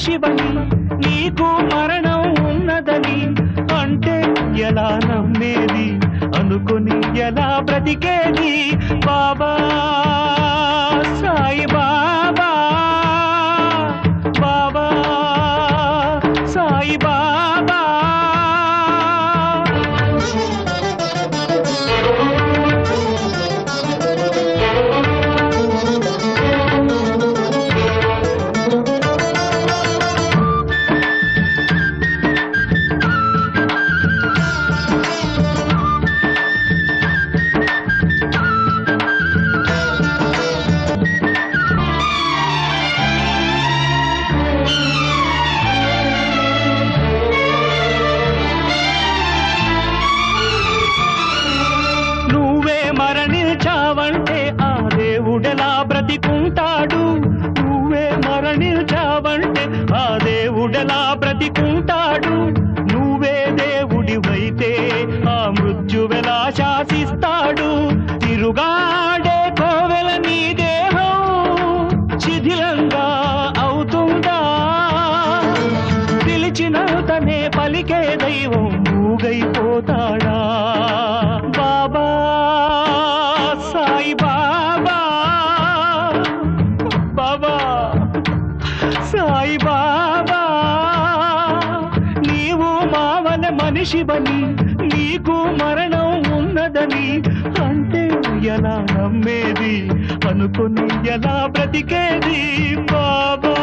మనిషివని నీకు మరణం ఉన్నదని అంటే ఎలా నమ్మేది అనుకుని ఎలా బ్రతికేది బాబా సాయి బాబా బాబా సాయి బాబా మరణించావంటే ఆ దేవుడెలా బ్రతికుంటాడు నువ్వే మరణించావంటే ఆ దేవుడెలా బ్రతికుంటాడు నువ్వే దేవుడివైతే ఆ మృత్యువెలా శాసిస్తాడు తిరుగాడే కోవెల నీ దేహం శిథిలంగా అవుతుందా పిలిచినంతనే పలికే దైవం మూగైపోతాడా బాబా సాయి బాబా బాబా సాయి బాబా నీవు మావన మనిషివని నీకు మరణం ఉన్నదని అంటే ఎలా నమ్మేది అనుకుని ఎలా బ్రతికేది బాబా